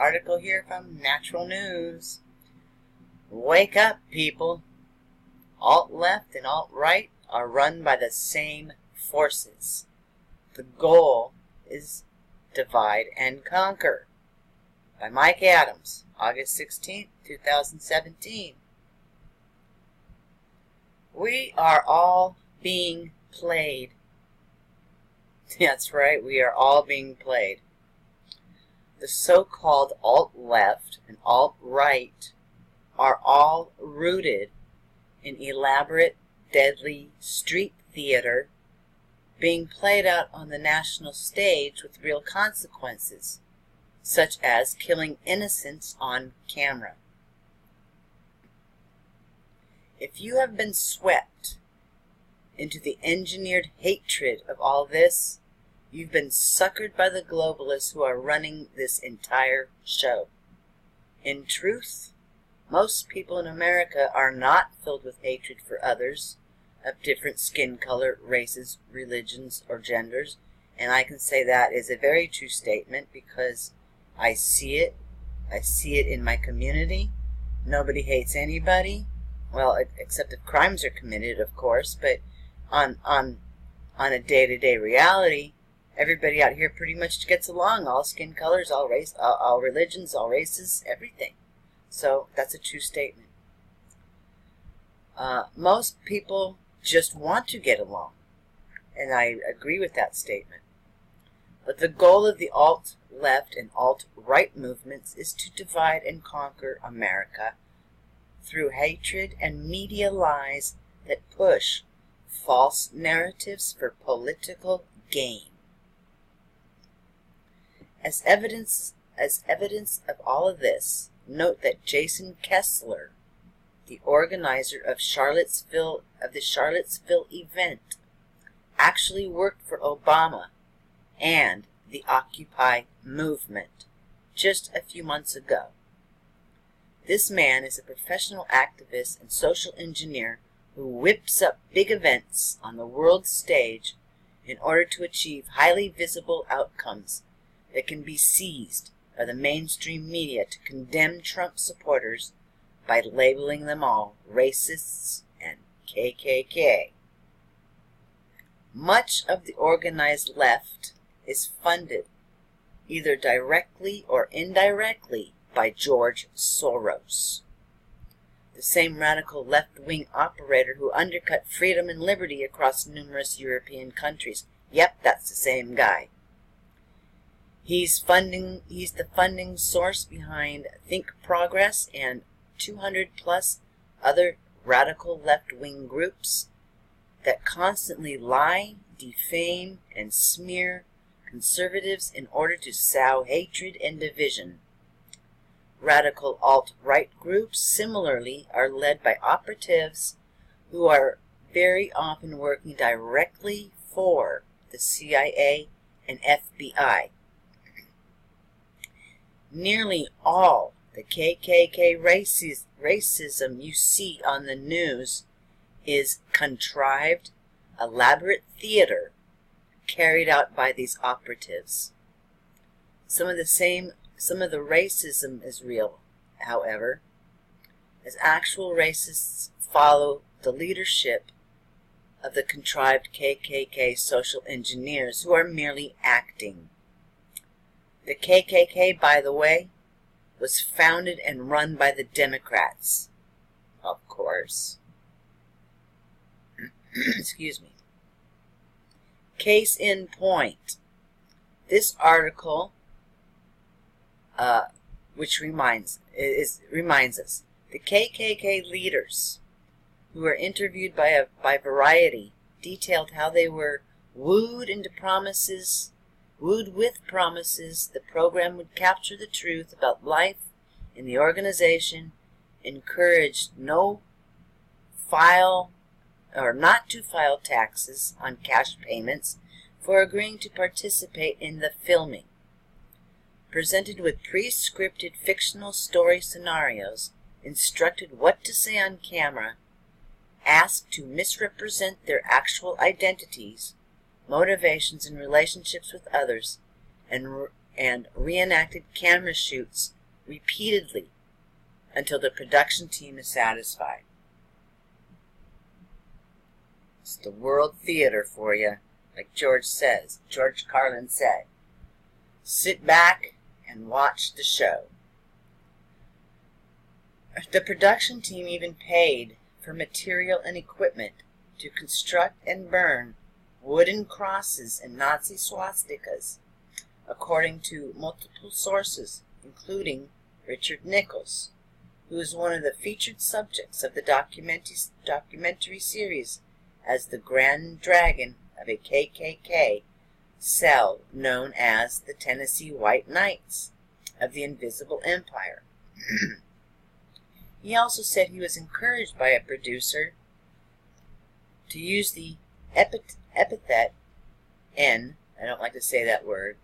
Article here from Natural News. Wake up, people. Alt-left and alt-right are run by the same forces. The goal is divide and conquer. By Mike Adams, August 16, 2017. We are all being played. That's right, we are all being played. The so-called alt-left and alt-right are all rooted in elaborate, deadly street theater being played out on the national stage with real consequences, such as killing innocents on camera. If you have been swept into the engineered hatred of all this, you've been suckered by the globalists who are running this entire show. In truth, most people in America are not filled with hatred for others of different skin color, races, religions, or genders. And I can say that is a very true statement because I see it. I see it in my community. Nobody hates anybody. Well, except if crimes are committed, of course. But on a day-to-day reality, everybody out here pretty much gets along. All skin colors, all race, all religions, all races, everything. So that's a true statement. Most people just want to get along, and I agree with that statement. But the goal of the alt-left and alt-right movements is to divide and conquer America through hatred and media lies that push false narratives for political gain. As evidence of all of this, note that Jason Kessler, the organizer of the Charlottesville event, actually worked for Obama and the Occupy movement just a few months ago. This man is a professional activist and social engineer who whips up big events on the world stage in order to achieve highly visible outcomes that can be seized by the mainstream media to condemn Trump supporters by labeling them all racists and KKK. Much of the organized left is funded, either directly or indirectly, by George Soros, the same radical left-wing operator who undercut freedom and liberty across numerous European countries. Yep, that's the same guy. He's the funding source behind Think Progress and 200 plus other radical left-wing groups that constantly lie, defame, and smear conservatives in order to sow hatred and division. Radical alt-right groups, similarly, are led by operatives who are very often working directly for the CIA and FBI. Nearly all the KKK racism you see on the news is contrived, elaborate theater carried out by these operatives. Some of the racism is real, however, as actual racists follow the leadership of the contrived KKK social engineers who are merely acting. The KKK, by the way, was founded and run by the Democrats, of course. Excuse me. Case in point, this article, which reminds us, the KKK leaders who were interviewed by Variety detailed how they were wooed with promises the program would capture the truth about life in the organization, encouraged not to file taxes on cash payments for agreeing to participate in the filming. Presented with pre-scripted fictional story scenarios, instructed what to say on camera, asked to misrepresent their actual identities, motivations, and relationships with others, and and reenacted camera shoots repeatedly until the production team is satisfied. It's the World Theater for you, like George Carlin said. Sit back and watch the show. The production team even paid for material and equipment to construct and burn wooden crosses and Nazi swastikas, according to multiple sources, including Richard Nichols, who is one of the featured subjects of the documentary series as the Grand Dragon of a KKK cell known as the Tennessee White Knights of the Invisible Empire. He also said he was encouraged by a producer to use the epithet N, I don't like to say that word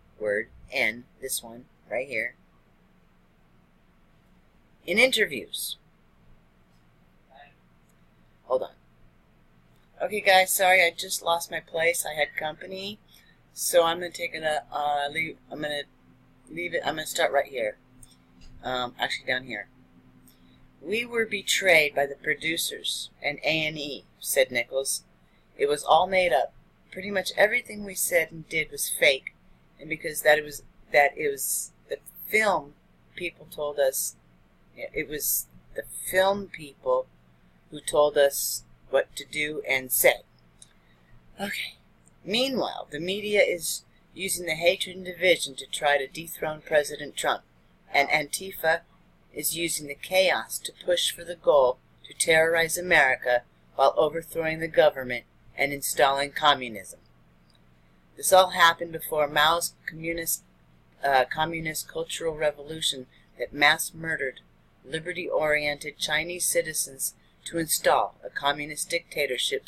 N, this one right here, in interviews. Hold on. Okay guys, sorry, I just lost my place. I had company, so I'm going to take it I'm going to leave it. I'm going to start right here. Actually down here. We were betrayed by the producers and A&E, said Nichols. It was all made up. Pretty much everything we said and did was fake, and because it was the film people told us. It was the film people who told us what to do and say. Okay. Meanwhile, the media is using the hatred and division to try to dethrone President Trump, and Antifa is using the chaos to push for the goal to terrorize America while overthrowing the government and installing communism. This all happened before Mao's communist cultural revolution that mass murdered liberty-oriented Chinese citizens to install a communist dictatorship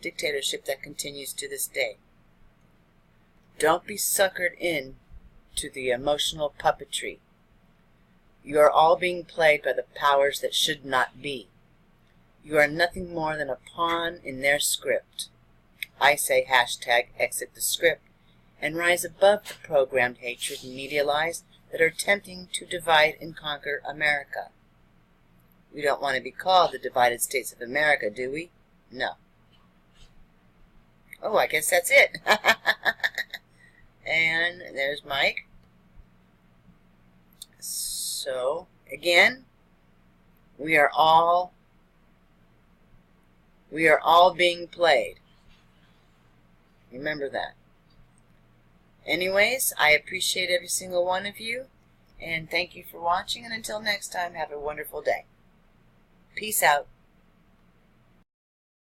that continues to this day. Don't be suckered in to the emotional puppetry. You are all being played by the powers that should not be. You are nothing more than a pawn in their script. I say #exit the script and rise above the programmed hatred and media lies that are attempting to divide and conquer America. We don't want to be called the divided states of America, do we? No. Oh, I guess that's it. And there's Mike. So, again, we are all being played. Remember that. Anyways, I appreciate every single one of you, and thank you for watching, and until next time, have a wonderful day. Peace out.